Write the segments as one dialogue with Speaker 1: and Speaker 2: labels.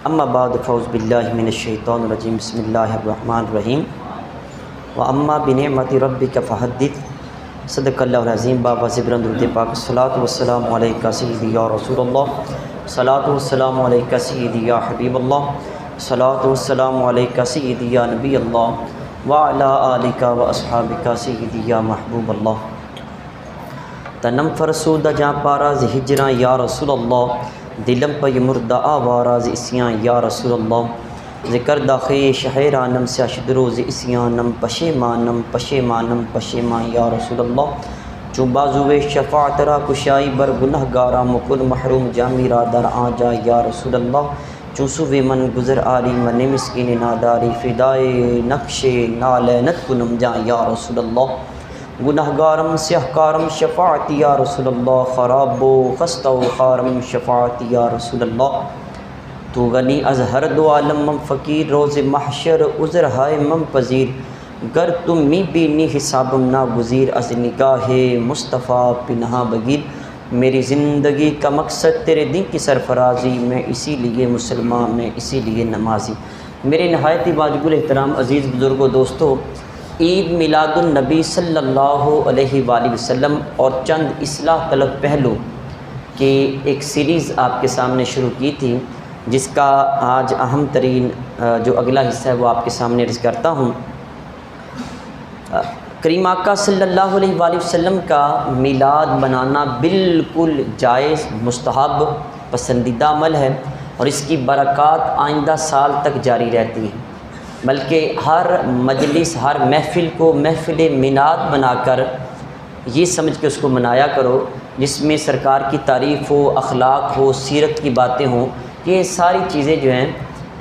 Speaker 1: اما بعد فاعوذ باللہ من الشیطان الرجیم بسم اللہ الرحمن الرحیم واما بنعمت ربک فحدث صدق اللہ العظیم بابا زبرن درود پاک الصلاۃ والسلام علیکہ سیدی یا رسول اللہ الصلاۃ والسلام علیکہ سیدی یا حبیب اللہ الصلاۃ والسلام علیکہ سیدی یا نبی اللہ وعلی آلکہ واصحابکہ سیدی یا محبوب اللہ تنم فرسودہ جاں پاراز ہجراں یا رسول اللہ دلم پہ مردہ آواراز اسیاں یا رسول اللہ ذکر داخی شہرانم سے اشدروز اسیانم پشیمانم پشیمانم پشیمان یا رسول اللہ چون بازوے شفاعت را کشائی بر گنہ گارا مکل محروم جامی را در آجا یا رسول اللہ چون سوے من گزر آری من مسکین ناداری فدائے نقش نالینت کنم جا یا رسول اللہ گناہ گارم سیاہ کارم شفاعت یا رسول اللہ خراب و خستہ و خارم شفاعت یا رسول اللہ تو غنی از ہر دو عالم مم فقیر روز محشر عذر ہائے مم پذیر گر تم می بینی حسابم نا گزیر از نگاہ مصطفیٰ پنہا بگیر میری زندگی کا مقصد تیرے دین کی سرفرازی میں اسی لیے مسلمان میں اسی لیے نمازی میرے نہایت واجب الاحترام عزیز بزرگوں دوستو عید میلاد النبی صلی اللہ علیہ وآلہ وسلم اور چند اصلاح طلب پہلو کی ایک سیریز آپ کے سامنے شروع کی تھی جس کا آج اہم ترین جو اگلا حصہ ہے وہ آپ کے سامنے عرض کرتا ہوں۔ کریم آقا صلی اللہ علیہ وآلہ وسلم کا میلاد منانا بالکل جائز مستحب پسندیدہ عمل ہے اور اس کی برکات آئندہ سال تک جاری رہتی ہیں، بلکہ ہر مجلس ہر محفل کو محفل میلاد بنا کر یہ سمجھ کے اس کو منایا کرو جس میں سرکار کی تعریف ہو، اخلاق ہو، سیرت کی باتیں ہوں، یہ ساری چیزیں جو ہیں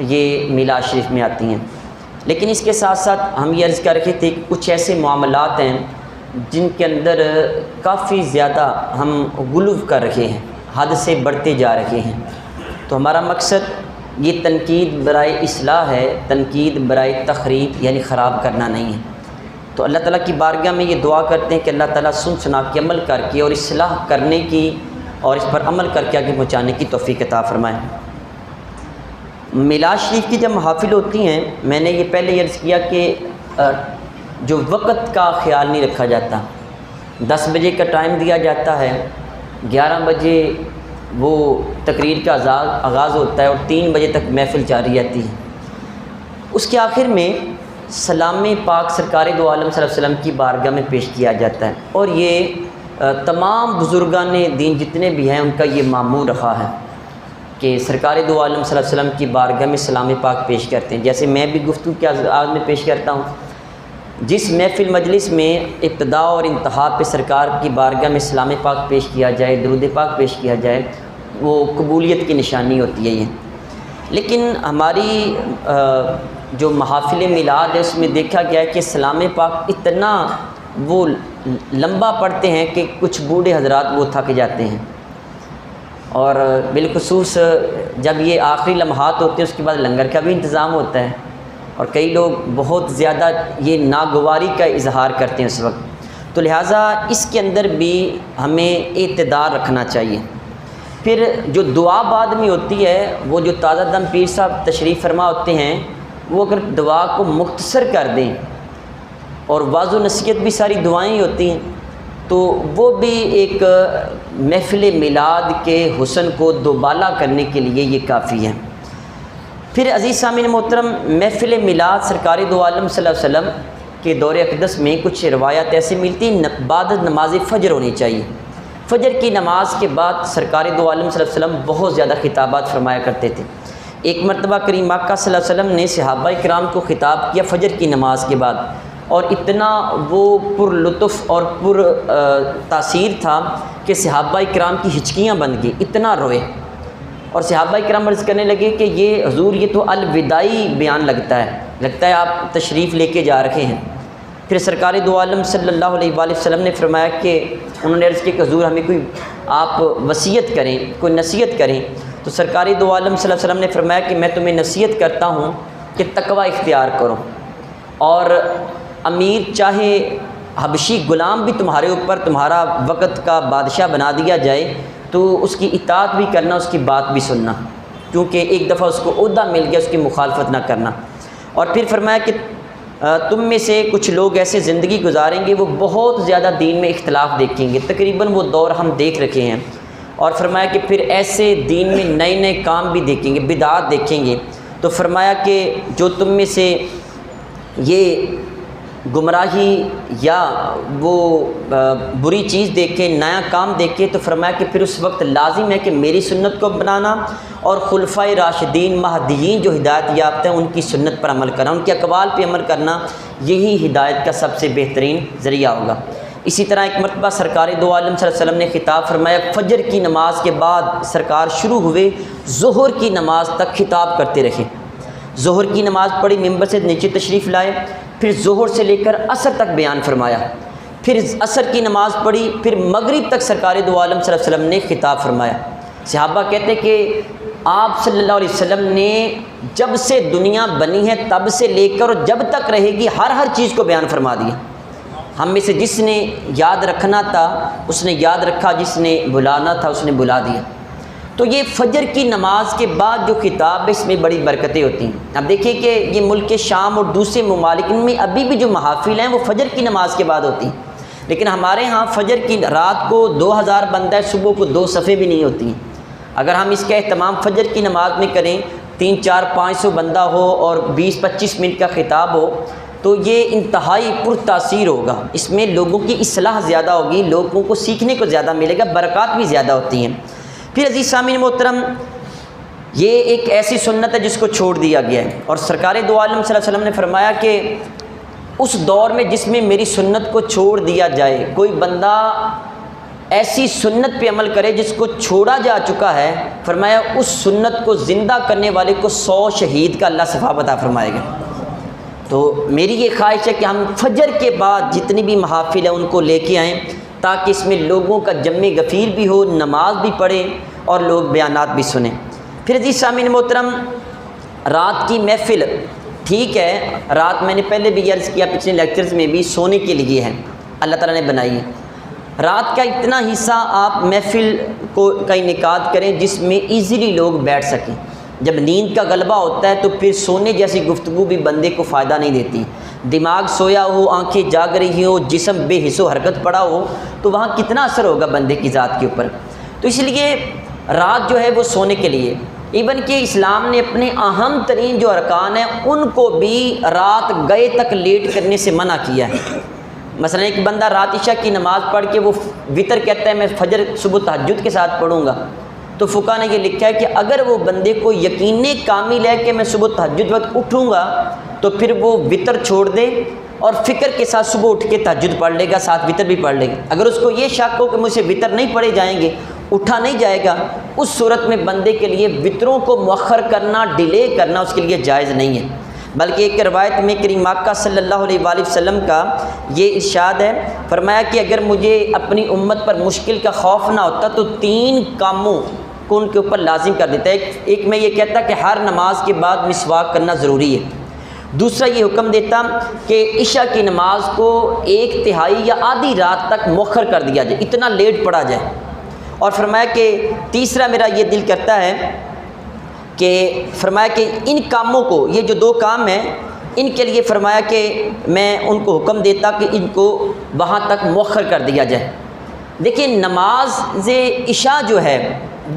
Speaker 1: یہ میلاد شریف میں آتی ہیں۔ لیکن اس کے ساتھ ساتھ ہم یہ عرض کر رکھے تھے کہ کچھ ایسے معاملات ہیں جن کے اندر کافی زیادہ ہم غلو کر رکھے ہیں، حد سے بڑھتے جا رہے ہیں، تو ہمارا مقصد یہ تنقید برائے اصلاح ہے، تنقید برائے تخریب یعنی خراب کرنا نہیں ہے۔ تو اللہ تعالیٰ کی بارگاہ میں یہ دعا کرتے ہیں کہ اللہ تعالیٰ سن سنا کے عمل کر کے اور اصلاح کرنے کی اور اس پر عمل کر کے آگے پہنچانے کی توفیق عطا فرمائے۔ میلاد شریف کی جب محافل ہوتی ہیں، میں نے یہ پہلے عرض کیا کہ جو وقت کا خیال نہیں رکھا جاتا، 10 بجے کا ٹائم دیا جاتا ہے، 11 بجے وہ تقریر کا آغاز ہوتا ہے اور 3 بجے تک محفل جاری رہتی ہے۔ اس کے آخر میں سلام پاک سرکار دو عالم صلی اللہ علیہ وسلم کی بارگاہ میں پیش کیا جاتا ہے، اور یہ تمام بزرگان دین جتنے بھی ہیں ان کا یہ معمول رہا ہے کہ سرکار دو عالم صلی اللہ علیہ وسلم کی بارگاہ میں سلام پاک پیش کرتے ہیں۔ جیسے میں بھی گفتگو کے آغاز میں پیش کرتا ہوں، جس محفل مجلس میں ابتدا اور انتہا پہ سرکار کی بارگاہ میں سلام پاک پیش کیا جائے، درود پاک پیش کیا جائے، وہ قبولیت کی نشانی ہوتی ہے یہ۔ لیکن ہماری جو محافل میلاد ہے اس میں دیکھا گیا ہے کہ سلام پاک اتنا وہ لمبا پڑھتے ہیں کہ کچھ بوڑھے حضرات وہ تھک جاتے ہیں، اور بالخصوص جب یہ آخری لمحات ہوتے ہیں اس کے بعد لنگر کا بھی انتظام ہوتا ہے، اور کئی لوگ بہت زیادہ یہ ناگواری کا اظہار کرتے ہیں اس وقت، تو لہٰذا اس کے اندر بھی ہمیں اعتدال رکھنا چاہیے۔ پھر جو دعا بعد میں ہوتی ہے، وہ جو تازہ دم پیر صاحب تشریف فرما ہوتے ہیں، وہ اگر دعا کو مختصر کر دیں اور واضح و نصیحت بھی ساری دعائیں ہی ہوتی ہیں، تو وہ بھی ایک محفل میلاد کے حسن کو دوبالا کرنے کے لیے یہ کافی ہے۔ پھر عزیز سامعین محترم، محفل میلاد سرکار دو عالم صلی اللہ علیہ وسلم کے دور اقدس میں کچھ روایات ایسی ملتی ہیں، بعد نماز فجر ہونی چاہیے۔ فجر کی نماز کے بعد سرکار دو عالم صلی اللہ علیہ وسلم بہت زیادہ خطابات فرمایا کرتے تھے۔ ایک مرتبہ کریم آقا صلی اللہ علیہ وسلم نے صحابہ کرام کو خطاب کیا فجر کی نماز کے بعد، اور اتنا وہ پر لطف اور پر تاثیر تھا کہ صحابہ کرام کی ہچکیاں بن گئی، اتنا روئے، اور صحابہ کرام عرض کرنے لگے کہ یہ حضور یہ تو الوداعی بیان لگتا ہے آپ تشریف لے کے جا رکھے ہیں۔ پھر سرکار دو عالم صلی اللہ علیہ وآلہ وسلم نے فرمایا کہ انہوں نے عرض کیا کہ حضور ہمیں کوئی آپ وصیت کریں، کوئی نصیحت کریں، تو سرکار دو عالم صلی اللہ علیہ وسلم نے فرمایا کہ میں تمہیں نصیحت کرتا ہوں کہ تقوی اختیار کرو، اور امیر چاہے حبشی غلام بھی تمہارے اوپر تمہارا وقت کا بادشاہ بنا دیا جائے تو اس کی اطاعت بھی کرنا، اس کی بات بھی سننا۔ کیونکہ ایک دفعہ اس کو عہدہ مل گیا، اس کی مخالفت نہ کرنا۔ اور پھر فرمایا کہ تم میں سے کچھ لوگ ایسے زندگی گزاریں گے وہ بہت زیادہ دین میں اختلاف دیکھیں گے، تقریباً وہ دور ہم دیکھ رکھے ہیں۔ اور فرمایا کہ پھر ایسے دین میں نئے نئے کام بھی دیکھیں گے، بدعات دیکھیں گے۔ تو فرمایا کہ جو تم میں سے یہ گمراہی یا وہ بری چیز دیکھے، نیا کام دیکھے، تو فرمایا کہ پھر اس وقت لازم ہے کہ میری سنت کو اپنانا اور خلفائے راشدین مہدیین جو ہدایت یافتہ ہیں ان کی سنت پر عمل کرنا، ان کے اقوال پہ عمل کرنا، یہی ہدایت کا سب سے بہترین ذریعہ ہوگا۔ اسی طرح ایک مرتبہ سرکار دو عالم صلی اللہ علیہ وسلم نے خطاب فرمایا، فجر کی نماز کے بعد سرکار شروع ہوئے ظہر کی نماز تک خطاب کرتے رہے۔ ظہر کی نماز پڑھی، ممبر سے نیچے تشریف لائے، پھر ظہر سے لے کر عصر تک بیان فرمایا، پھر عصر کی نماز پڑھی، پھر مغرب تک سرکار دو عالم صلی اللہ علیہ وسلم نے خطاب فرمایا۔ صحابہ کہتے کہ آپ صلی اللہ علیہ وسلم نے جب سے دنیا بنی ہے تب سے لے کر جب تک رہے گی ہر چیز کو بیان فرما دیا۔ ہم میں سے جس نے یاد رکھنا تھا اس نے یاد رکھا، جس نے بلانا تھا اس نے بلا دیا۔ تو یہ فجر کی نماز کے بعد جو خطاب ہے اس میں بڑی برکتیں ہوتی ہیں۔ اب دیکھیں کہ یہ ملک شام اور دوسرے ممالک میں ابھی بھی جو محافل ہیں وہ فجر کی نماز کے بعد ہوتی ہیں، لیکن ہمارے ہاں فجر کی رات کو 2000 بندہ ہے، صبح کو 2 صفحے بھی نہیں ہوتی ہیں۔ اگر ہم اس کا اہتمام فجر کی نماز میں کریں، 300-400-500 بندہ ہو اور 20-25 منٹ کا خطاب ہو تو یہ انتہائی پرتاثیر ہوگا، اس میں لوگوں کی اصلاح زیادہ ہوگی، لوگوں کو سیکھنے کو زیادہ ملے گا، برکات بھی زیادہ ہوتی ہیں۔ پھر عزیز سامعین محترم، یہ ایک ایسی سنت ہے جس کو چھوڑ دیا گیا ہے، اور سرکار دو عالم صلی اللہ علیہ وسلم نے فرمایا کہ اس دور میں جس میں میری سنت کو چھوڑ دیا جائے، کوئی بندہ ایسی سنت پہ عمل کرے جس کو چھوڑا جا چکا ہے، فرمایا اس سنت کو زندہ کرنے والے کو 100 شہید کا اللہ ثواب عطا فرمائے گا۔ تو میری یہ خواہش ہے کہ ہم فجر کے بعد جتنی بھی محافل ہیں ان کو لے کے آئیں، تاکہ اس میں لوگوں کا جمع غفیر بھی ہو، نماز بھی پڑھیں اور لوگ بیانات بھی سنیں۔ پھر عزیز سامعین محترم، رات کی محفل ٹھیک ہے، رات میں نے پہلے بھی عرض کیا پچھلے لیکچرز میں بھی، سونے کے لیے ہے، اللہ تعالیٰ نے بنائی ہے۔ رات کا اتنا حصہ آپ محفل کا انعقاد کریں جس میں ایزیلی لوگ بیٹھ سکیں۔ جب نیند کا غلبہ ہوتا ہے تو پھر سونے جیسی گفتگو بھی بندے کو فائدہ نہیں دیتی۔ دماغ سویا ہو، آنکھیں جاگ رہی ہوں، جسم بے حس و حرکت پڑا ہو تو وہاں کتنا اثر ہوگا بندے کی ذات کے اوپر۔ تو اس لیے رات جو ہے وہ سونے کے لیے، ایون کہ اسلام نے اپنے اہم ترین جو ارکان ہیں ان کو بھی رات گئے تک لیٹ کرنے سے منع کیا ہے۔ مثلا ایک بندہ رات عشاء کی نماز پڑھ کے وہ وطر کہتا ہے میں فجر صبح تہجد کے ساتھ پڑھوں گا، تو فقہ نے یہ لکھا ہے کہ اگر وہ بندے کو یقین کامل ہے کہ میں صبح تہجد وقت اٹھوں گا تو پھر وہ وطر چھوڑ دے اور فکر کے ساتھ صبح اٹھ کے تہجد پڑھ لے گا، ساتھ وطر بھی پڑھ لے گا۔ اگر اس کو یہ شک ہو کہ مجھ سے وطر نہیں پڑھے جائیں گے، اٹھا نہیں جائے گا، اس صورت میں بندے کے لیے وطروں کو مؤخر کرنا، ڈیلے کرنا اس کے لیے جائز نہیں ہے۔ بلکہ ایک روایت میں کریم آقا صلی اللہ علیہ وآلہ وسلم کا یہ ارشاد ہے، فرمایا کہ اگر مجھے اپنی امت پر مشکل کا خوف نہ ہوتا تو 3 کاموں کو ان کے اوپر لازم کر دیتا ہے۔ ایک میں یہ کہتا کہ ہر نماز کے بعد مسواک کرنا ضروری ہے۔ دوسرا یہ حکم دیتا کہ عشاء کی نماز کو 1/3 یا آدھی رات تک مؤخر کر دیا جائے، اتنا لیٹ پڑھا جائے۔ اور فرمایا کہ تیسرا میرا یہ دل کرتا ہے کہ فرمایا کہ ان کاموں کو، یہ جو 2 کام ہیں ان کے لیے فرمایا کہ میں ان کو حکم دیتا کہ ان کو وہاں تک مؤخر کر دیا جائے۔ دیکھیں نماز عشاء جو ہے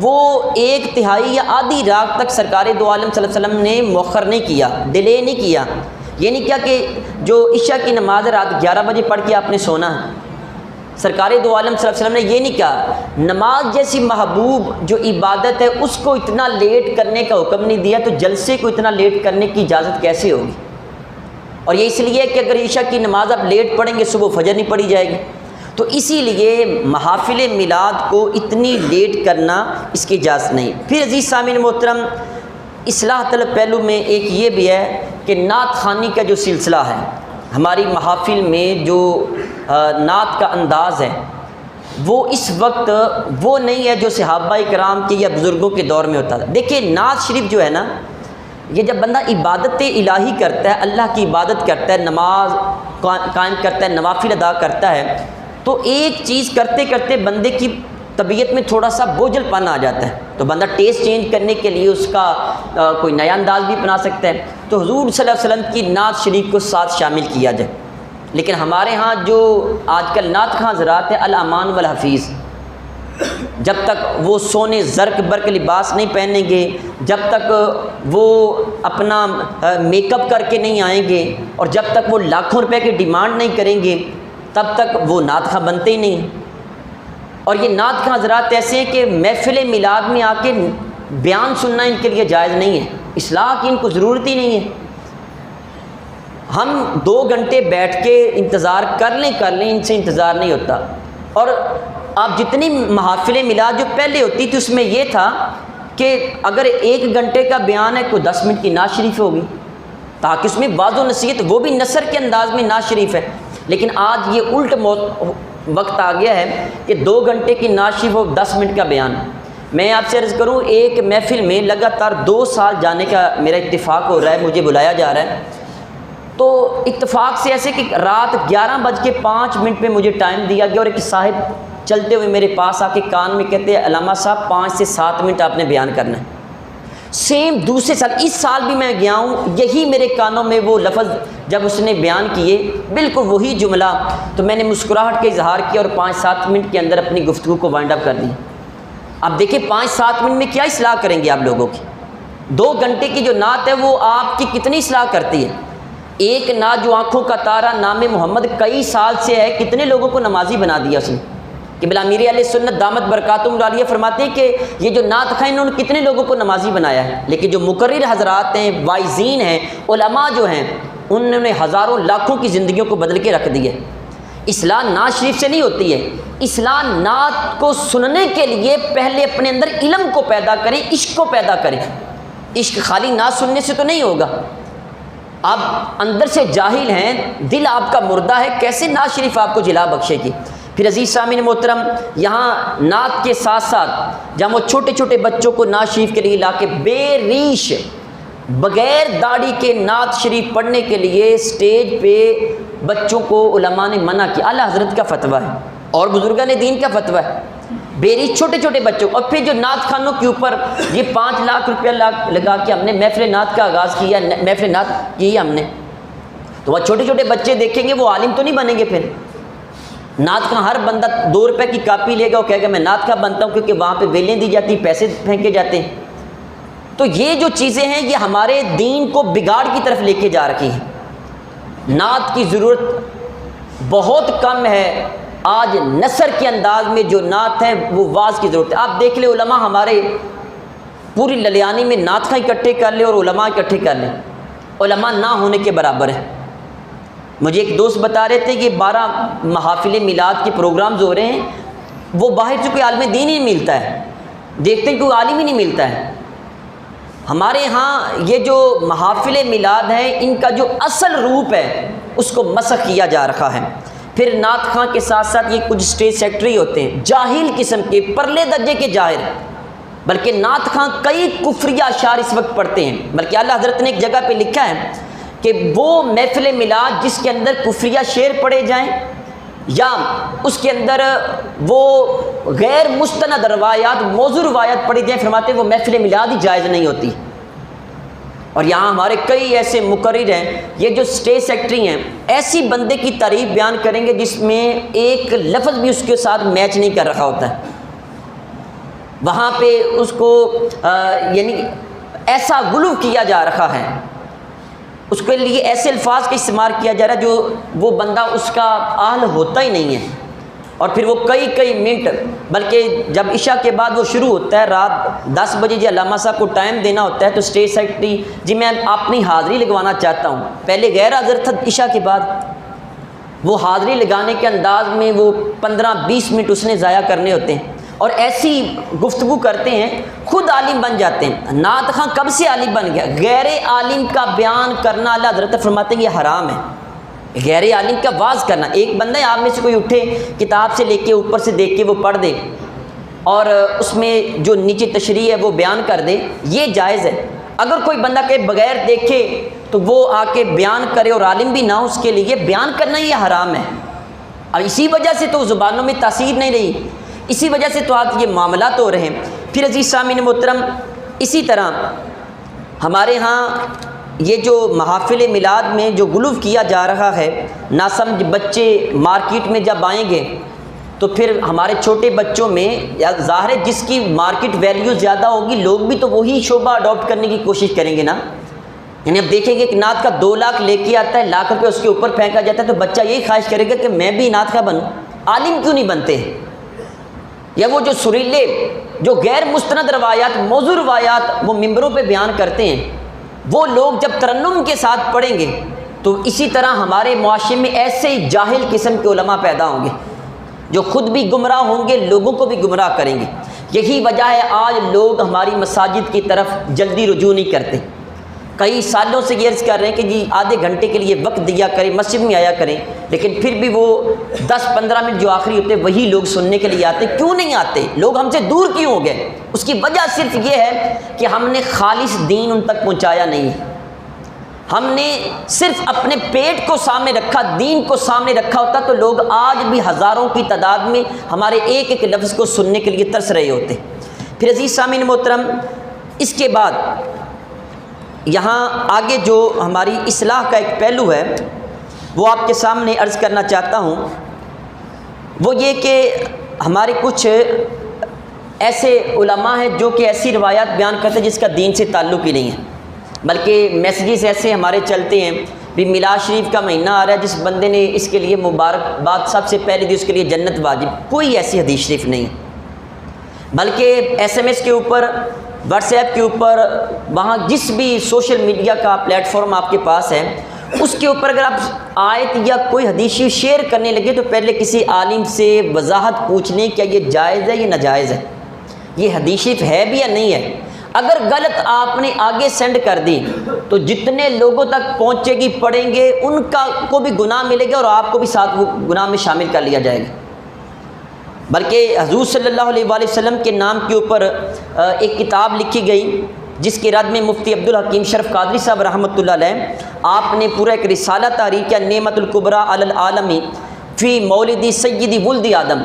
Speaker 1: وہ 1/3 یا آدھی رات تک سرکار دو عالم صلی اللہ علیہ وسلم نے مؤخر نہیں کیا، ڈیلے نہیں کیا۔ یہ نہیں کیا کہ جو عشاء کی نماز رات 11 بجے پڑھ کے آپ نے سونا ہے، سرکار دو عالم صلی اللہ علیہ وسلم نے یہ نہیں کہا۔ نماز جیسی محبوب جو عبادت ہے اس کو اتنا لیٹ کرنے کا حکم نہیں دیا، تو جلسے کو اتنا لیٹ کرنے کی اجازت کیسے ہوگی؟ اور یہ اس لیے کہ اگر عشاء کی نماز آپ لیٹ پڑھیں گے صبح فجر نہیں پڑھی جائے گی، تو اسی لیے محافل میلاد کو اتنی لیٹ کرنا اس کی اجازت نہیں۔ پھر عزیز سامعین محترم، اصلاح طلب پہلو میں ایک یہ بھی ہے کہ نعت خوانی کا جو سلسلہ ہے ہماری محافل میں، جو نعت کا انداز ہے وہ اس وقت وہ نہیں ہے جو صحابہ کرام کے یا بزرگوں کے دور میں ہوتا تھا۔ دیکھیں نعت شریف جو ہے نا، یہ جب بندہ عبادت الہی کرتا ہے، اللہ کی عبادت کرتا ہے، نماز قائم کرتا ہے، نوافل ادا کرتا ہے، تو ایک چیز کرتے کرتے بندے کی طبیعت میں تھوڑا سا بوجھل پن آ جاتا ہے۔ تو بندہ ٹیسٹ چینج کرنے کے لیے اس کا کوئی نیا انداز بھی بنا سکتا ہے. تو حضور صلی اللہ علیہ وسلم کی نعت شریف کو ساتھ شامل کیا جائے. لیکن ہمارے ہاں جو آج کل نعت خواں حضرات ہیں الامان والحفیظ، جب تک وہ سونے زرق برق لباس نہیں پہنیں گے، جب تک وہ اپنا میک اپ کر کے نہیں آئیں گے، اور جب تک وہ لاکھوں روپے کی ڈیمانڈ نہیں کریں گے، تب تک وہ نعت خواں بنتے ہی نہیں. اور یہ نعت خواں حضرات ایسے ہیں کہ محفل میلاد میں آ کے بیان سننا ان کے لیے جائز نہیں ہے، اصلاح کی ان کو ضرورت ہی نہیں ہے. ہم 2 گھنٹے بیٹھ کے انتظار کر لیں ان سے انتظار نہیں ہوتا. اور آپ جتنی محافل میلاد جو پہلے ہوتی تھی اس میں یہ تھا کہ اگر 1 گھنٹے کا بیان ہے کوئی 10 منٹ کی نعت شریف ہوگی، تاکہ اس میں واضح و نصیحت، وہ بھی نثر کے انداز میں نعت شریف ہے. لیکن آج یہ الٹ وقت آ گیا ہے کہ 2 گھنٹے کی نعت شریف ہو 10 منٹ کا بیان. میں آپ سے عرض کروں، ایک محفل میں لگاتار 2 سال جانے کا میرا اتفاق ہو رہا ہے، مجھے بلایا جا رہا ہے. تو اتفاق سے ایسے کہ رات 11:05 پہ مجھے ٹائم دیا گیا، اور ایک صاحب چلتے ہوئے میرے پاس آ کے کان میں کہتے ہیں علامہ صاحب 5 سے 7 منٹ آپ نے بیان کرنا ہے. سیم دوسرے سال، اس سال بھی میں گیا ہوں، یہی میرے کانوں میں وہ لفظ جب اس نے بیان کیے، بالکل وہی جملہ، تو میں نے مسکراہٹ کا اظہار کیا اور 5-7 منٹ کے اندر اپنی گفتگو کو وائنڈ اپ کر دی. اب دیکھیں 5-7 منٹ میں کیا اصلاح کریں گے آپ لوگوں کی. 2 گھنٹے کی جو نعت ہے وہ آپ کی کتنی اصلاح کرتی ہے. ایک نعت جو آنکھوں کا تارا نام محمد کئی سال سے ہے، کتنے لوگوں کو نمازی بنا دیا اس نے. کہ بلا امیر علیہ سنت دامت برکاتہم العالیہ فرماتے ہیں کہ یہ جو نعت خواں انہوں نے کتنے لوگوں کو نمازی بنایا ہے. لیکن جو مقرر حضرات ہیں، واعظین ہیں، علماء جو ہیں، انہوں نے ہزاروں لاکھوں کی زندگیوں کو بدل کے رکھ دی ہے. اصلاح نعت شریف سے نہیں ہوتی ہے، اصلاح نعت کو سننے کے لیے پہلے اپنے اندر علم کو پیدا کریں، عشق کو پیدا کریں. عشق خالی نعت سننے سے تو نہیں ہوگا. آپ اندر سے جاہل ہیں، دل آپ کا مردہ ہے، کیسے نعت شریف آپ کو جلا بخشے گی. پھر عزیز سامعین محترم، یہاں نعت کے ساتھ ساتھ جب وہ چھوٹے چھوٹے بچوں کو نعت شریف کے لیے لا کے بے ریش بغیر داڑھی کے نعت شریف پڑھنے کے لیے اسٹیج پہ بچوں کو علماء نے منع کیا. اعلیٰ حضرت کا فتویٰ ہے اور بزرگان دین کا فتویٰ ہے، بے ریش چھوٹے چھوٹے بچوں. اور پھر جو نعت خانوں کے اوپر یہ 5 لاکھ روپیہ لگا کے ہم نے محفل نعت کا آغاز کیا، محفل نعت کی ہم نے، تو وہ چھوٹے چھوٹے بچے دیکھیں گے، وہ عالم تو نہیں بنیں گے. پھر نعت خواں ہر بندہ 2 روپے کی کاپی لے گا، وہ کہے گا میں نعت خواں بنتا ہوں، کیونکہ وہاں پہ ویلیں دی جاتی، پیسے پھینکے جاتے ہیں. تو یہ جو چیزیں ہیں یہ ہمارے دین کو بگاڑ کی طرف لے کے جا رکھی ہیں. نعت کی ضرورت بہت کم ہے. آج نثر کے انداز میں جو نعت ہے وہ واعظ کی ضرورت ہے. آپ دیکھ لیں علماء ہمارے پوری للیانی میں نعت خواں اکٹھے کر لیں اور علماء اکٹھے کر لیں، علماء نہ ہونے کے برابر ہیں. مجھے ایک دوست بتا رہے تھے کہ 12 محافل میلاد کے پروگرامز ہو رہے ہیں، وہ باہر سے کوئی عالم دین ہی نہیں ملتا ہے، دیکھتے ہیں کوئی عالم ہی نہیں ملتا ہے. ہمارے ہاں یہ جو محافل میلاد ہیں ان کا جو اصل روپ ہے اس کو مسخ کیا جا رکھا ہے. پھر نعت خواں کے ساتھ ساتھ یہ کچھ اسٹیج سیکٹری ہوتے ہیں، جاہل قسم کے، پرلے درجے کے جاہل، بلکہ نعت خواں کئی کفریہ اشعار اس وقت پڑھتے ہیں. بلکہ اعلیٰ حضرت نے ایک جگہ پہ لکھا ہے کہ وہ محفل میلاد جس کے اندر کفریہ شعر پڑھے جائیں یا اس کے اندر وہ غیر مستند روایات، موضوع روایات پڑھی جائیں، فرماتے ہیں وہ محفل میلاد ہی جائز نہیں ہوتی. اور یہاں ہمارے کئی ایسے مقرر ہیں، یہ جو اسٹیج سیکٹری ہیں، ایسی بندے کی تعریف بیان کریں گے جس میں ایک لفظ بھی اس کے ساتھ میچ نہیں کر رہا ہوتا ہے. وہاں پہ اس کو یعنی ایسا غلو کیا جا رہا ہے، اس کے لیے ایسے الفاظ کا استعمال کیا جا رہا ہے جو وہ بندہ اس کا اہل ہوتا ہی نہیں ہے. اور پھر وہ کئی منٹ، بلکہ جب عشاء کے بعد وہ شروع ہوتا ہے رات 10 بجے، جی علامہ صاحب کو ٹائم دینا ہوتا ہے تو اسٹیج سیکٹری جی میں اپنی حاضری لگوانا چاہتا ہوں، پہلے غیر حاضر تھا عشاء کے بعد، وہ حاضری لگانے کے انداز میں وہ 15-20 منٹ اس نے ضائع کرنے ہوتے ہیں اور ایسی گفتگو کرتے ہیں، خود عالم بن جاتے ہیں. نعت خواں کب سے عالم بن گیا؟ غیر عالم کا بیان کرنا اللہ حضرت فرماتے ہیں یہ حرام ہے. غیر عالم کا واعظ کرنا، ایک بندہ آپ میں سے کوئی اٹھے کتاب سے لے کے اوپر سے دیکھ کے وہ پڑھ دے اور اس میں جو نیچے تشریح ہے وہ بیان کر دے، یہ جائز ہے. اگر کوئی بندہ کہ بغیر دیکھے تو وہ آ کے بیان کرے اور عالم بھی نہ ہو اس کے لیے بیان کرنا یہ حرام ہے. اور اسی وجہ سے تو زبانوں میں تاثیر نہیں رہی، اسی وجہ سے تو آج یہ معاملات ہو رہے ہیں. پھر عزیز سامعین محترم، اسی طرح ہمارے ہاں یہ جو محافل میلاد میں جو غلو کیا جا رہا ہے، ناسمجھ بچے مارکیٹ میں جب آئیں گے تو پھر ہمارے چھوٹے بچوں میں ظاہر ہے جس کی مارکیٹ ویلیو زیادہ ہوگی لوگ بھی تو وہی شعبہ اڈاپٹ کرنے کی کوشش کریں گے نا. یعنی اب دیکھیں گے کہ نعت کا 2 لاکھ لے کے آتا ہے، لاکھ روپے اس کے اوپر پھینکا جاتا ہے، تو بچہ یہی خواہش کرے گا کہ میں بھی نعت کا بنوں. عالم کیوں نہیں بنتے ہیں؟ یا وہ جو سریلے جو غیر مستند روایات، موضوع روایات وہ ممبروں پہ بیان کرتے ہیں، وہ لوگ جب ترنم کے ساتھ پڑھیں گے تو اسی طرح ہمارے معاشرے میں ایسے جاہل قسم کے علماء پیدا ہوں گے جو خود بھی گمراہ ہوں گے، لوگوں کو بھی گمراہ کریں گے. یہی وجہ ہے آج لوگ ہماری مساجد کی طرف جلدی رجوع نہیں کرتے. کئی سالوں سے یہ عرض کر رہے ہیں کہ جی آدھے گھنٹے کے لیے وقت دیا کریں، مسجد میں آیا کریں، لیکن پھر بھی وہ 10-15 منٹ جو آخری ہوتے وہی لوگ سننے کے لیے آتے. کیوں نہیں آتے؟ لوگ ہم سے دور کیوں ہو گئے؟ اس کی وجہ صرف یہ ہے کہ ہم نے خالص دین ان تک پہنچایا نہیں ہے. ہم نے صرف اپنے پیٹ کو سامنے رکھا، دین کو سامنے رکھا ہوتا تو لوگ آج بھی ہزاروں کی تعداد میں ہمارے ایک ایک لفظ کو سننے کے لیے ترس رہے ہوتے. پھر عزیز سامعین محترم، اس کے بعد یہاں آگے جو ہماری اصلاح کا ایک پہلو ہے وہ آپ کے سامنے عرض کرنا چاہتا ہوں. وہ یہ کہ ہمارے کچھ ایسے علماء ہیں جو کہ ایسی روایات بیان کرتے ہیں جس کا دین سے تعلق ہی نہیں ہے، بلکہ میسیجز ایسے ہمارے چلتے ہیں بھی میلاد شریف کا مہینہ آ رہا ہے، جس بندے نے اس کے لیے مبارکباد سب سے پہلے دی اس کے لیے جنت واجب. کوئی ایسی حدیث شریف نہیں، بلکہ SMS کے اوپر، واٹس ایپ کے اوپر، وہاں جس بھی سوشل میڈیا کا پلیٹ فارم آپ کے پاس ہے اس کے اوپر اگر آپ آیت یا کوئی حدیث شیئر کرنے لگے تو پہلے کسی عالم سے وضاحت پوچھ لیں کیا یہ جائز ہے یا ناجائز ہے، یہ حدیث شریف ہے بھی یا نہیں ہے. اگر غلط آپ نے آگے سینڈ کر دی تو جتنے لوگوں تک پہنچے گی پڑھیں گے ان کو بھی گناہ ملے گا اور آپ کو بھی ساتھ وہ گناہ میں شامل کر لیا جائے گا. بلکہ حضور صلی اللہ علیہ وآلہ وسلم کے نام کے اوپر ایک کتاب لکھی گئی جس کی رد میں مفتی عبدالحکیم شرف قادری صاحب رحمۃ اللہ علیہ آپ نے پورا ایک رسالہ تحریر کیا، نعمت الکبریٰ علی العالمی فی مولد سیدی ولد آدم.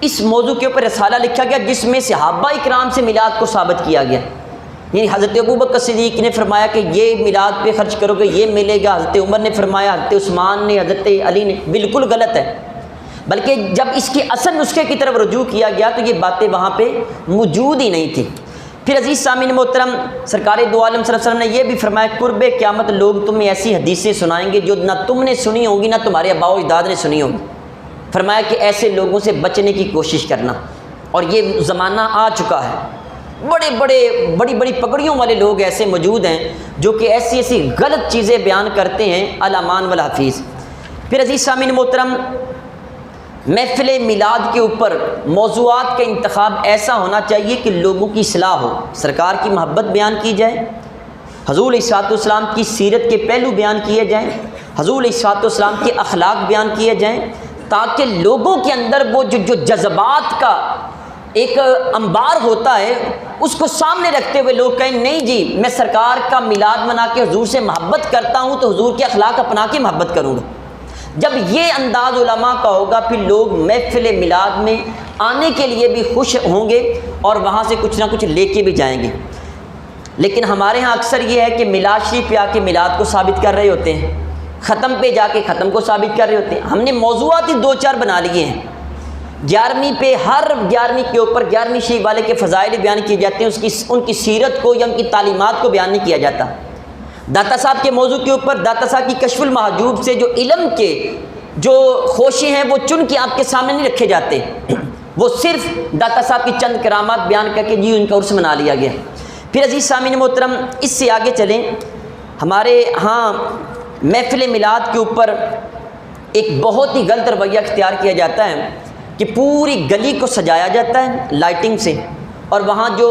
Speaker 1: اس موضوع کے اوپر رسالہ لکھا گیا جس میں صحابہ اکرام سے میلاد کو ثابت کیا گیا. یعنی حضرت ابوبکر صدیق نے فرمایا کہ یہ میلاد پہ خرچ کرو گے یہ ملے گا، حضرت عمر نے فرمایا، حضرت عثمان نے، حضرت علی نے. بالکل غلط ہے. بلکہ جب اس کے اصل نسخے کی طرف رجوع کیا گیا تو یہ باتیں وہاں پہ موجود ہی نہیں تھیں. پھر عزیز سامعین محترم، سرکار دو عالم صلی اللہ علیہ وسلم نے یہ بھی فرمایا قرب قیامت لوگ تمہیں ایسی حدیثیں سنائیں گے جو نہ تم نے سنی ہوں گی نہ تمہارے آباء و اجداد نے سنی ہوگی. فرمایا کہ ایسے لوگوں سے بچنے کی کوشش کرنا، اور یہ زمانہ آ چکا ہے. بڑی بڑی پگڑیوں والے لوگ ایسے موجود ہیں جو کہ ایسی غلط چیزیں بیان کرتے ہیں، الامان والحفیظ. پھر عزیز سامعین محترم، محفل میلاد کے اوپر موضوعات کا انتخاب ایسا ہونا چاہیے کہ لوگوں کی اصلاح ہو، سرکار کی محبت بیان کی جائے، حضور علیہ الصلوۃ والسلام کی سیرت کے پہلو بیان کیے جائیں، حضور علیہ الصلوۃ والسلام کے اخلاق بیان کیے جائیں، تاکہ لوگوں کے اندر وہ جو جذبات کا ایک انبار ہوتا ہے اس کو سامنے رکھتے ہوئے لوگ کہیں نہیں جی میں سرکار کا میلاد منا کے حضور سے محبت کرتا ہوں تو حضور کے اخلاق اپنا کے محبت کروں گا. جب یہ انداز علماء کا ہوگا پھر لوگ محفل میلاد میں آنے کے لیے بھی خوش ہوں گے اور وہاں سے کچھ نہ کچھ لے کے بھی جائیں گے. لیکن ہمارے ہاں اکثر یہ ہے کہ میلاد شریف پہ آ کے میلاد کو ثابت کر رہے ہوتے ہیں، ختم پہ جا کے ختم کو ثابت کر رہے ہوتے ہیں. ہم نے موضوعات ہی 2-4 بنا لیے ہیں. 11ویں پہ ہر 11ویں کے اوپر 11ویں شریف والے کے فضائل بیان کیے جاتے ہیں، ان کی سیرت کو یا ان کی تعلیمات کو بیان نہیں کیا جاتا. داتا صاحب کے موضوع کے اوپر داتا صاحب کی کشف المحجوب سے جو علم کے جو خوشے ہیں وہ چن کے آپ کے سامنے نہیں رکھے جاتے، وہ صرف داتا صاحب کی چند کرامات بیان کر کے جی ان کا عرس منا لیا گیا. پھر عزیز سامعین محترم، اس سے آگے چلیں. ہمارے ہاں محفل میلاد کے اوپر ایک بہت ہی غلط رویہ اختیار کیا جاتا ہے کہ پوری گلی کو سجایا جاتا ہے لائٹنگ سے، اور وہاں جو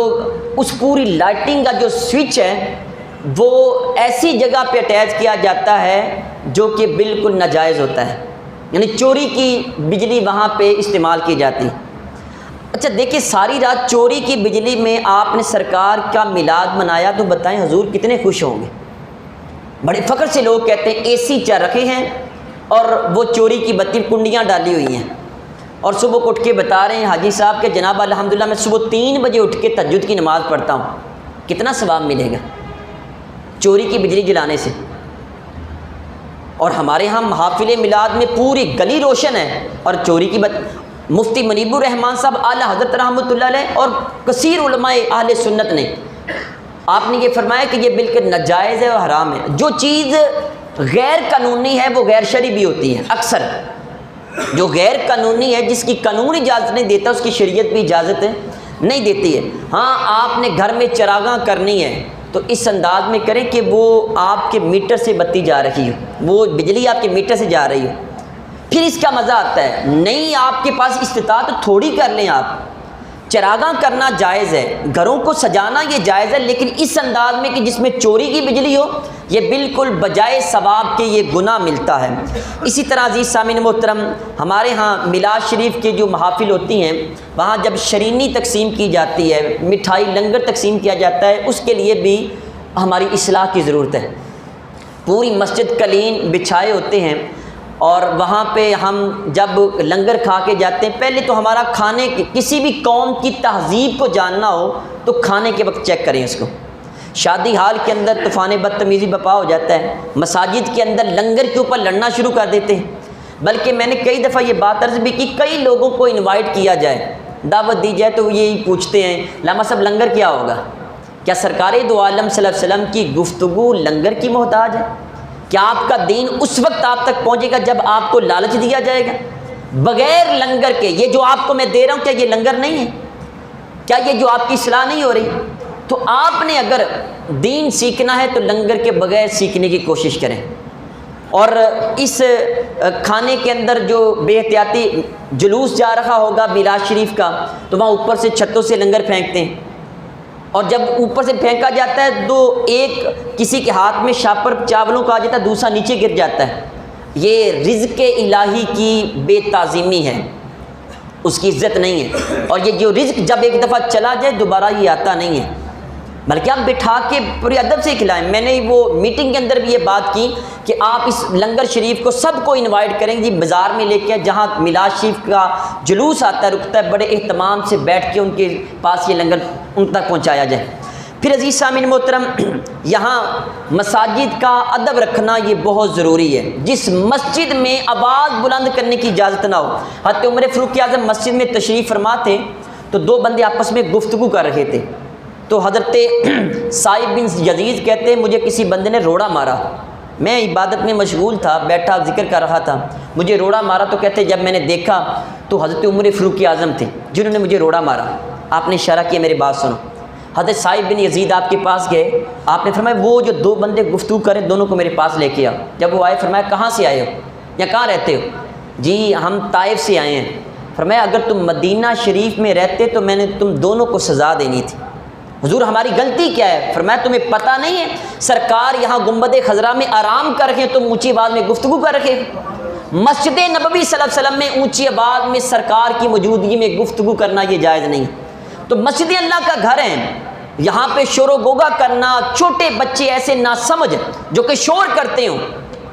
Speaker 1: اس پوری لائٹنگ کا جو سوئچ ہے وہ ایسی جگہ پہ اٹیچ کیا جاتا ہے جو کہ بالکل ناجائز ہوتا ہے، یعنی چوری کی بجلی وہاں پہ استعمال کی جاتی ہے. اچھا دیکھیں، ساری رات چوری کی بجلی میں آپ نے سرکار کا میلاد منایا تو بتائیں حضور کتنے خوش ہوں گے. بڑے فخر سے لوگ کہتے ہیں AC چل رکھے ہیں اور وہ چوری کی بتی کنڈیاں ڈالی ہوئی ہیں. اور صبح کو اٹھ کے بتا رہے ہیں حاجی صاحب کہ جناب الحمدللہ میں صبح 3 بجے اٹھ کے تہجد کی نماز پڑھتا ہوں، کتنا ثواب ملے گا چوری کی بجلی جلانے سے؟ اور ہمارے ہاں محافل میلاد میں پوری گلی روشن ہے، اور چوری کی مفتی منیب الرحمان صاحب اعلیٰ حضرت رحمۃ اللہ علیہ اور کثیر علماء اہل سنت نے آپ نے یہ فرمایا کہ یہ بالکل ناجائز ہے اور حرام ہے۔ جو چیز غیر قانونی ہے وہ غیر شرعی بھی ہوتی ہے، اکثر جو غیر قانونی ہے جس کی قانون اجازت نہیں دیتا اس کی شریعت بھی اجازت نہیں دیتی ہے۔ ہاں آپ نے گھر میں چراغاں کرنی ہے تو اس انداز میں کریں کہ وہ آپ کے میٹر سے بتی جا رہی ہو، وہ بجلی آپ کے میٹر سے جا رہی ہو، پھر اس کا مزہ آتا ہے۔ نہیں آپ کے پاس استطاعت تو تھوڑی کر لیں، آپ چراغاں کرنا جائز ہے، گھروں کو سجانا یہ جائز ہے، لیکن اس انداز میں کہ جس میں چوری کی بجلی ہو یہ بالکل بجائے ثواب کے یہ گناہ ملتا ہے۔ اسی طرح عزیز سامعین محترم، ہمارے ہاں میلاد شریف کے جو محافل ہوتی ہیں وہاں جب شرینی تقسیم کی جاتی ہے، مٹھائی لنگر تقسیم کیا جاتا ہے، اس کے لیے بھی ہماری اصلاح کی ضرورت ہے۔ پوری مسجد قلین بچھائے ہوتے ہیں اور وہاں پہ ہم جب لنگر کھا کے جاتے ہیں، پہلے تو ہمارا کھانے کسی بھی قوم کی تہذیب کو جاننا ہو تو کھانے کے وقت چیک کریں اس کو۔ شادی حال کے اندر طوفان بدتمیزی بپا ہو جاتا ہے، مساجد کے اندر لنگر کے اوپر لڑنا شروع کر دیتے ہیں، بلکہ میں نے کئی دفعہ یہ بات عرض بھی کی، کئی لوگوں کو انوائٹ کیا جائے، دعوت دی جائے تو وہ یہی پوچھتے ہیں لاما صاحب لنگر کیا ہوگا؟ کیا سرکار دو عالم صلی اللہ علیہ وسلم کی گفتگو لنگر کی محتاج ہے؟ کیا آپ کا دین اس وقت آپ تک پہنچے گا جب آپ کو لالچ دیا جائے گا؟ بغیر لنگر کے یہ جو آپ کو میں دے رہا ہوں کیا یہ لنگر نہیں ہے؟ کیا یہ جو آپ کی اصلاح نہیں ہو رہی؟ تو آپ نے اگر دین سیکھنا ہے تو لنگر کے بغیر سیکھنے کی کوشش کریں۔ اور اس کھانے کے اندر جو بے احتیاطی جلوس جا رہا ہوگا میلاد شریف کا تو وہاں اوپر سے چھتوں سے لنگر پھینکتے ہیں، اور جب اوپر سے پھینکا جاتا ہے تو ایک کسی کے ہاتھ میں شاپر چاولوں کا آ جاتا ہے، دوسرا نیچے گر جاتا ہے۔ یہ رزق الہی کی بے تعظیمی ہے، اس کی عزت نہیں ہے، اور یہ جو رزق جب ایک دفعہ چلا جائے دوبارہ یہ آتا نہیں ہے، بلکہ آپ بٹھا کے پورے ادب سے کھلائیں۔ میں نے وہ میٹنگ کے اندر بھی یہ بات کی کہ آپ اس لنگر شریف کو سب کو انوائٹ کریں جی، بازار میں لے کے جہاں میلاد شریف کا جلوس آتا ہے رکتا ہے، بڑے اہتمام سے بیٹھ کے ان کے پاس یہ لنگر ان تک پہنچایا جائے۔ پھر عزیز سامعین محترم، یہاں مساجد کا ادب رکھنا یہ بہت ضروری ہے۔ جس مسجد میں آواز بلند کرنے کی اجازت نہ ہو، حضرت عمر فاروق اعظم مسجد میں تشریف فرما تھے تو 2 بندے آپس میں گفتگو کر رہے تھے، تو حضرت صائب بن یزید کہتے ہیں مجھے کسی بندے نے روڑا مارا، میں عبادت میں مشغول تھا، بیٹھا ذکر کر رہا تھا، مجھے روڑا مارا۔ تو کہتے جب میں نے دیکھا تو حضرت عمر فاروق اعظم تھے جنہوں نے مجھے روڑا مارا۔ آپ نے اشارہ کیا میری بات سنو۔ حضرت صائب بن یزید آپ کے پاس گئے، آپ نے فرمایا وہ جو 2 بندے گفتگو کریں دونوں کو میرے پاس لے کے آؤ۔ جب وہ آئے فرمایا کہاں سے آئے ہو یا کہاں رہتے ہو؟ جی ہم طائف سے آئے ہیں۔ فرمایا اگر تم مدینہ شریف میں رہتے تو میں نے تم دونوں کو سزا دینی تھی۔ حضور ہماری غلطی کیا ہے؟ فرمایا تمہیں پتہ نہیں ہے سرکار یہاں گنبد خضرا میں آرام کر رکھے، تم اونچی آواز میں گفتگو کر رکھے۔ مسجد نبوی صلی اللہ علیہ وسلم میں اونچی آواز میں سرکار کی موجودگی میں گفتگو کرنا یہ جائز نہیں۔ تو مسجد اللہ کا گھر ہے، یہاں پہ شور و گوگا کرنا، چھوٹے بچے ایسے ناسمجھ جو کہ شور کرتے ہوں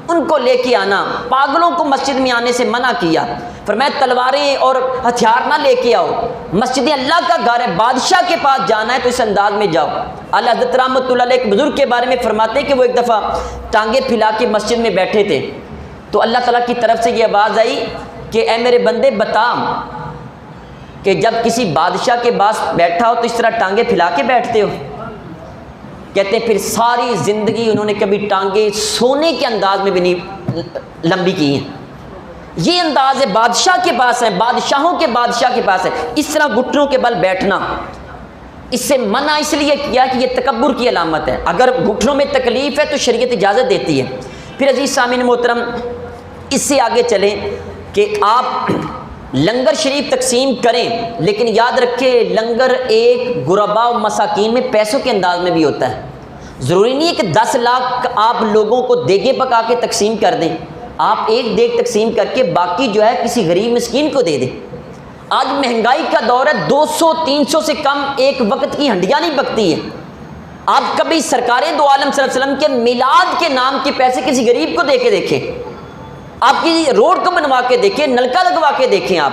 Speaker 1: ان کو لے کے آنا، پاگلوں کو مسجد میں آنے سے منع کیا۔ فرمایا تلواریں اور ہتھیار نہ لے کے آؤ، مسجد اللہ کا گھر ہے، بادشاہ کے پاس جانا ہے تو اس انداز میں جاؤ۔ اعلیٰ حضرت رحمۃ اللہ علیہ ایک بزرگ کے بارے میں فرماتے ہیں کہ وہ ایک دفعہ ٹانگیں پھیلا کے مسجد میں بیٹھے تھے تو اللہ تعالیٰ کی طرف سے یہ آواز آئی کہ اے میرے بندے بتا کہ جب کسی بادشاہ کے پاس بیٹھا ہو تو اس طرح ٹانگیں پھیلا کے بیٹھتے ہو؟ کہتے ہیں پھر ساری زندگی انہوں نے کبھی ٹانگیں سونے کے انداز میں بھی نہیں لمبی کی ہیں۔ یہ انداز ہے بادشاہ کے پاس ہے، بادشاہوں کے بادشاہ کے پاس ہے، اس طرح گھٹنوں کے بل بیٹھنا اس سے منع اس لیے کیا کہ یہ تکبر کی علامت ہے۔ اگر گھٹنوں میں تکلیف ہے تو شریعت اجازت دیتی ہے۔ پھر عزیز سامعین محترم اس سے آگے چلیں کہ آپ لنگر شریف تقسیم کریں، لیکن یاد رکھیں لنگر ایک غرباء و مساکین میں پیسوں کے انداز میں بھی ہوتا ہے۔ ضروری نہیں ہے کہ 10 لاکھ آپ لوگوں کو دیگیں پکا کے تقسیم کر دیں، آپ ایک دیگ تقسیم کر کے باقی جو ہے کسی غریب مسکین کو دے دیں۔ آج مہنگائی کا دور ہے، 200-300 سے کم ایک وقت کی ہنڈیاں نہیں پکتی ہیں۔ آپ کبھی سرکار دو عالم صلی اللہ علیہ وسلم کے میلاد کے نام کے پیسے کسی غریب کو دے کے دیکھیں، آپ کی روڈ کو بنوا کے دیکھیں، نلکا لگوا کے دیکھیں، آپ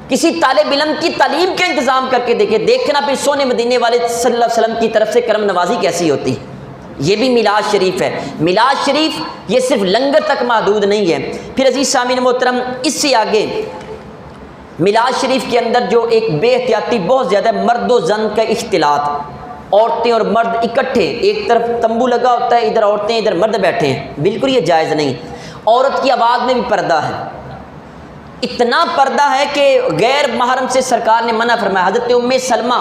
Speaker 1: کسی طالب علم کی تعلیم کا انتظام کر کے دیکھیں، دیکھنا پھر سونے مدینے والے صلی اللہ علیہ وسلم کی طرف سے کرم نوازی کیسی ہوتی ہے۔ یہ بھی میلاد شریف ہے۔ میلاد شریف یہ صرف لنگر تک محدود نہیں ہے۔ پھر عزیز سامعین محترم، اس سے آگے میلاد شریف کے اندر جو ایک بے احتیاطی بہت زیادہ مرد و زن کا اختلاط، عورتیں اور مرد اکٹھے، ایک طرف تمبو لگا ہوتا ہے، ادھر عورتیں ادھر مرد بیٹھے ہیں، بالکل یہ جائز نہیں۔ عورت کی آواز میں بھی پردہ ہے، اتنا پردہ ہے کہ غیر محرم سے سرکار نے منع فرمایا۔ حضرت ام سلمہ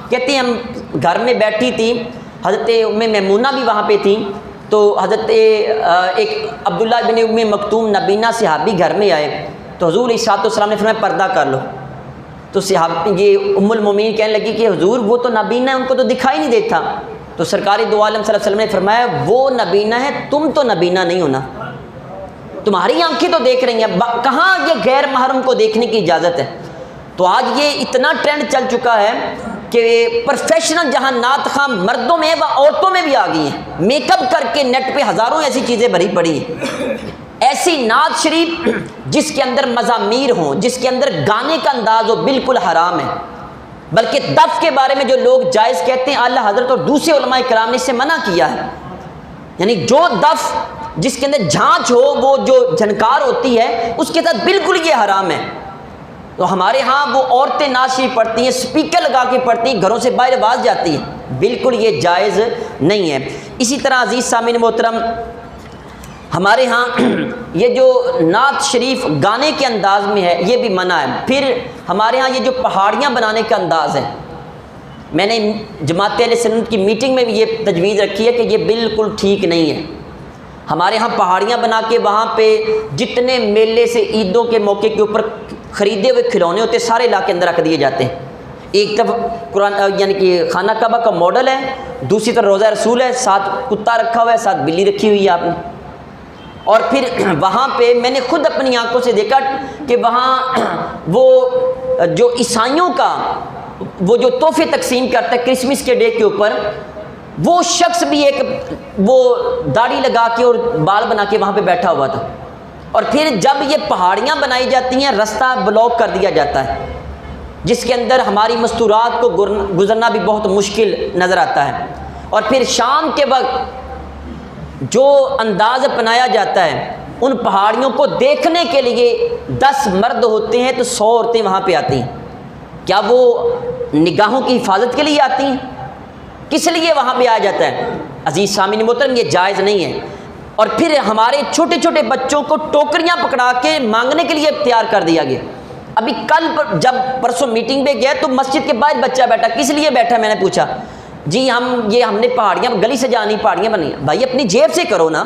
Speaker 1: کہتی ہیں ہم گھر میں بیٹھی تھی، حضرت ام میمونہ بھی وہاں پہ تھیں، تو حضرت ایک عبداللہ بن ام مکتوم نبینہ صحابی گھر میں آئے، تو حضور علیہ السلام نے فرمایا پردہ کر لو۔ تو صحابی یہ ام المومنین کہنے لگی کہ حضور وہ تو نبینہ ہے، ان کو تو دکھائی نہیں دیتا۔ تو سرکار دو عالم صلی اللہ علیہ وسلم نے فرمایا وہ نبینہ ہے، تم تو نبینہ نہیں ہونا، تمہاری آنکھیں تو دیکھ رہی ہیں، کہاں یہ غیر محرم کو دیکھنے کی اجازت ہے۔ تو آج یہ اتنا ٹرینڈ چل چکا ہے کہ پروفیشنل جہاں نعت خواں مردوں میں وہ عورتوں میں بھی آ گئی ہیں، میک اپ کر کے نیٹ پہ ہزاروں ایسی چیزیں بھری پڑی ہیں۔ ایسی نعت شریف جس کے اندر مزامیر ہوں، جس کے اندر گانے کا انداز ہو، بالکل حرام ہے۔ بلکہ دف کے بارے میں جو لوگ جائز کہتے ہیں، اعلیٰ حضرت اور دوسرے علماء کرام نے اس سے منع کیا ہے۔ یعنی جو دف جس کے اندر جھانچ ہو، وہ جو جھنکار ہوتی ہے، اس کے ساتھ بالکل یہ حرام ہے۔ تو ہمارے ہاں وہ عورتیں نعت شریف پڑھتی ہیں، اسپیکر لگا کے پڑھتی ہیں، گھروں سے باہر آواز جاتی ہے، بالکل یہ جائز نہیں ہے۔ اسی طرح عزیز سامعین محترم، ہمارے ہاں یہ جو نعت شریف گانے کے انداز میں ہے یہ بھی منع ہے۔ پھر ہمارے ہاں یہ جو پہاڑیاں بنانے کا انداز ہے، میں نے جماعت اہل سنت کی میٹنگ میں بھی یہ تجویز رکھی ہے کہ یہ بالکل ٹھیک نہیں ہے۔ ہمارے ہاں پہاڑیاں بنا کے وہاں پہ جتنے میلے سے عیدوں کے موقع کے اوپر خریدے ہوئے کھلونے ہوتے سارے لا کے اندر رکھ دیے جاتے ہیں۔ ایک طرف قرآن یعنی کہ خانہ کعبہ کا ماڈل ہے، دوسری طرف روضہ رسول ہے، ساتھ کتا رکھا ہوا ہے، ساتھ بلی رکھی ہوئی ہے آپ نے۔ اور پھر وہاں پہ میں نے خود اپنی آنکھوں سے دیکھا کہ وہاں وہ جو عیسائیوں کا وہ جو تحفے تقسیم کرتا ہے کرسمس کے ڈے کے اوپر، وہ شخص بھی ایک وہ داڑھی لگا کے اور بال بنا کے وہاں پہ بیٹھا ہوا تھا۔ اور پھر جب یہ پہاڑیاں بنائی جاتی ہیں، رستہ بلاک کر دیا جاتا ہے، جس کے اندر ہماری مستورات کو گزرنا بھی بہت مشکل نظر آتا ہے۔ اور پھر شام کے وقت جو انداز اپنایا جاتا ہے، ان پہاڑیوں کو دیکھنے کے لیے 10 مرد ہوتے ہیں تو 100 عورتیں وہاں پہ آتی ہیں۔ کیا وہ نگاہوں کی حفاظت کے لیے آتی ہیں؟ کس لیے وہاں پہ آیا جاتا ہے؟ عزیز سامعین محترم، یہ جائز نہیں ہے۔ اور پھر ہمارے چھوٹے چھوٹے بچوں کو ٹوکریاں پکڑا کے مانگنے کے لیے تیار کر دیا گیا۔ ابھی کل جب پرسوں میٹنگ پہ گیا تو مسجد کے باہر بچہ بیٹھا، کس لیے بیٹھا؟ میں نے پوچھا، جی ہم نے پہاڑیاں گلی سے جانی پہاڑیاں بنی۔ بھائی اپنی جیب سے کرو نا،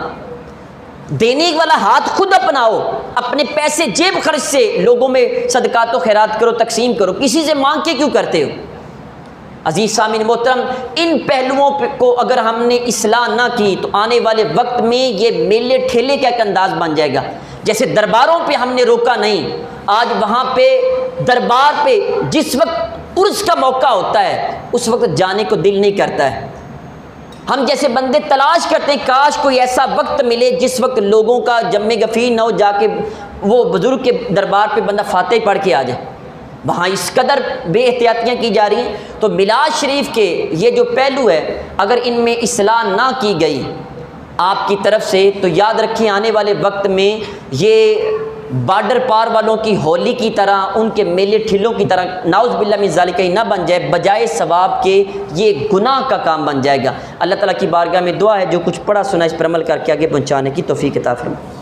Speaker 1: دینے والا ہاتھ خود اپناؤ، اپنے پیسے جیب خرچ سے لوگوں میں صدقات و خیرات کرو، تقسیم کرو، کسی سے مانگ کے کیوں کرتے ہو؟ عزیز سامعین محترم، ان پہلوؤں کو اگر ہم نے اصلاح نہ کی تو آنے والے وقت میں یہ میلے ٹھیلے کا ایک انداز بن جائے گا۔ جیسے درباروں پہ ہم نے روکا نہیں، آج وہاں پہ دربار پہ جس وقت عرس کا موقع ہوتا ہے اس وقت جانے کو دل نہیں کرتا ہے۔ ہم جیسے بندے تلاش کرتے ہیں کاش کوئی ایسا وقت ملے جس وقت لوگوں کا جمع غفیر نہ ہو، جا کے وہ بزرگ کے دربار پہ بندہ فاتح پڑھ کے آ جائے۔ وہاں اس قدر بے احتیاطیاں کی جا رہی ہیں۔ تو میلاد شریف کے یہ جو پہلو ہے، اگر ان میں اصلاح نہ کی گئی آپ کی طرف سے تو یاد رکھیں آنے والے وقت میں یہ بارڈر پار والوں کی ہولی کی طرح، ان کے میلے ٹھلوں کی طرح نعوذ باللہ من ذالک نہ بن جائے، بجائے ثواب کے یہ گناہ کا کام بن جائے گا۔ اللہ تعالیٰ کی بارگاہ میں دعا ہے جو کچھ پڑھا سنا اس پر عمل کر کے آگے پہنچانے کی توفیق عطا فرمائے۔